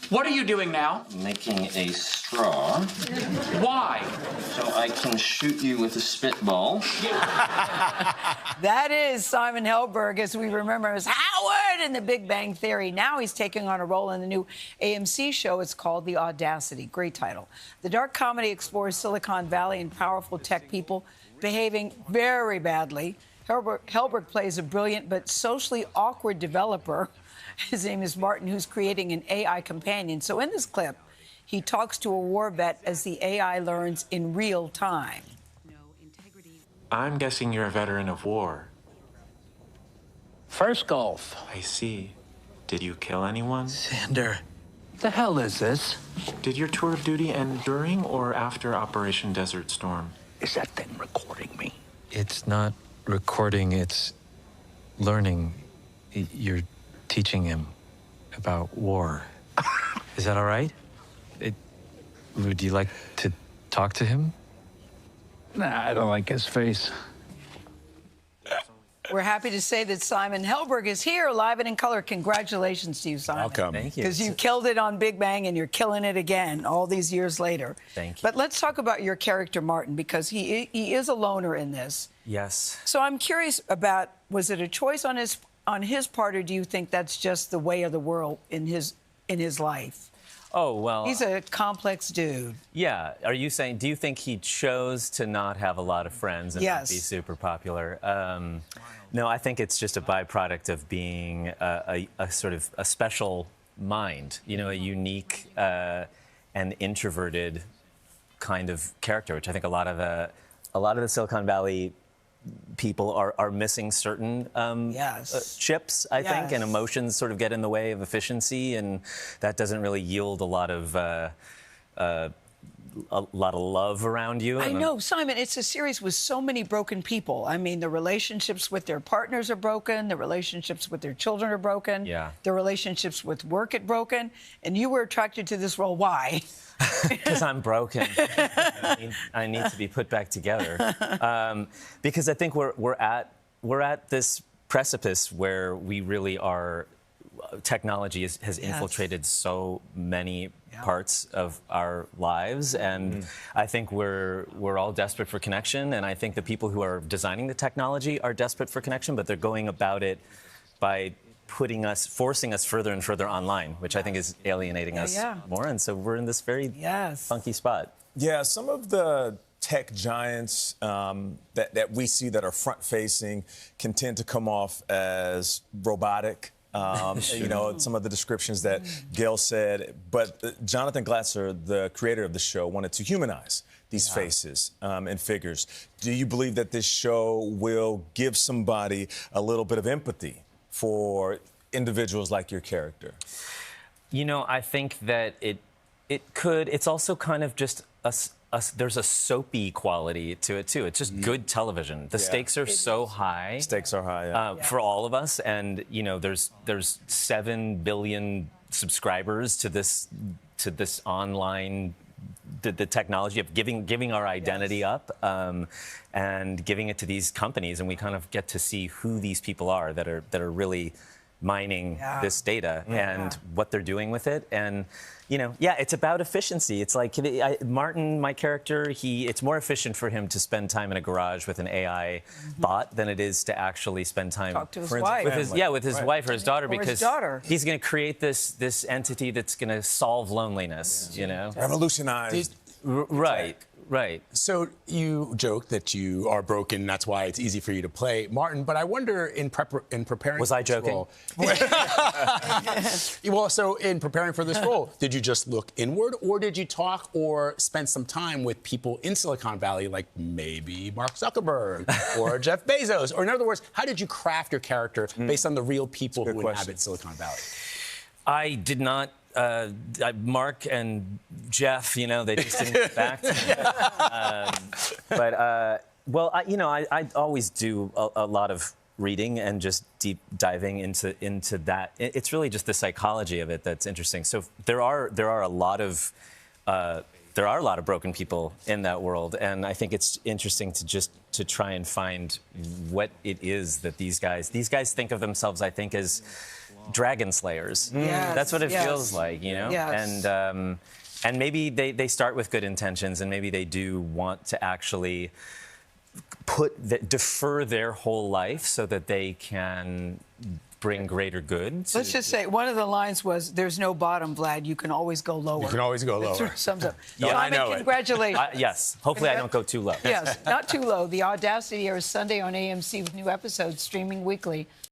What are you doing now? Making a straw. Why? So I can shoot you with a spitball. That is Simon Helberg, as we remember as Howard in The Big Bang Theory. Now he's taking on a role in the new AMC show. It's called The Audacity. Great title. The dark comedy explores Silicon Valley and powerful tech people behaving very badly. Helberg plays a brilliant but socially awkward developer. His name is Martin, who's creating an AI companion. So in this clip, he talks to a war vet as the AI learns in real time. I'm guessing you're a veteran of war. First Gulf. I see. Did you kill anyone? Sander, the hell is this? Did your tour of duty end during or after Operation Desert Storm? Is that thing recording me? It's not recording, it's learning. You're teaching him about war. Is that all right? Would you like to talk to him? Nah, I don't like his face. We're happy to say that Simon Helberg is here, live and in color. Congratulations to you, Simon. Welcome. Thank you. Because you killed it on Big Bang and you're killing it again all these years later. Thank you. But let's talk about your character, Martin, because he is a loner in this. Yes. So I'm curious about, was it a choice on his part, or do you think that's just the way of the world in his life? Oh, well... He's a complex dude. Yeah. Are you saying, do you think he chose to not have a lot of friends and not be super popular? No, I think it's just a byproduct of being a sort of a special mind, you know, a unique and introverted kind of character, which I think a lot of the Silicon Valley people are missing certain chips, I think, and emotions sort of get in the way of efficiency, and that doesn't really yield a lot of love around you. I know, Simon, it's a series with so many broken people. I mean, the relationships with their partners are broken, the relationships with their children are broken, the relationships with work are broken, and you were attracted to this role. Why? Because I'm broken. I need to be put back together. Because I think we're at this precipice where we really are. Technology has infiltrated so many parts of our lives, and I think we're all desperate for connection. And I think the people who are designing the technology are desperate for connection, but they're going about it by forcing us further and further online, which I think is alienating us more. And so we're in this very funky spot. Yeah, some of the tech giants that we see that are front-facing can tend to come off as robotic. You know, some of the descriptions that Gayle said. But Jonathan Glatzer, the creator of the show, wanted to humanize these faces and figures. Do you believe that this show will give somebody a little bit of empathy for individuals like your character? You know, I think that it could. It's also kind of just there's a soapy quality to it, too. It's just good television. The stakes are so high. Stakes are high, for all of us. And, you know, there's 7 billion subscribers to this online, the technology of giving our identity up and giving it to these companies. And we kind of get to see who these people are that are really mining this data and what they're doing with it. And, you know, it's about efficiency. It's like Martin, my character, it's more efficient for him to spend time in a garage with an AI bot than it is to actually spend time Talk to his wife. with his wife or his daughter, because he's going to create this entity that's going to solve loneliness, you know? Revolutionize. Right. So you joke that you are broken, that's why it's easy for you to play Martin, but I wonder in preparing Was I joking? Role, well, so in preparing for this role, did you just look inward, or did you talk or spend some time with people in Silicon Valley, like maybe Mark Zuckerberg or Jeff Bezos? Or in other words, how did you craft your character based on the real people who inhabit Silicon Valley? I did not. Mark and Jeff, you know, they just didn't get back to me. Well, I always do a lot of reading and just deep diving into that. It's really just the psychology of it that's interesting. So there are a lot of broken people in that world, and I think it's interesting to try and find what it is that these guys think of themselves, I think, as dragon slayers. Yes, That's what it yes. feels like, you know? Yes. And maybe they start with good intentions, and maybe they do want to actually defer their whole life so that they can bring greater good. Let's just say one of the lines was, "There's no bottom, Vlad. You can always go lower." You can always go That lower. sort of sums up. Yeah, I Simon, know it. congratulations. Yes. Hopefully I don't go too low. Yes, not too low. The Audacity airs Sunday on AMC with new episodes streaming weekly.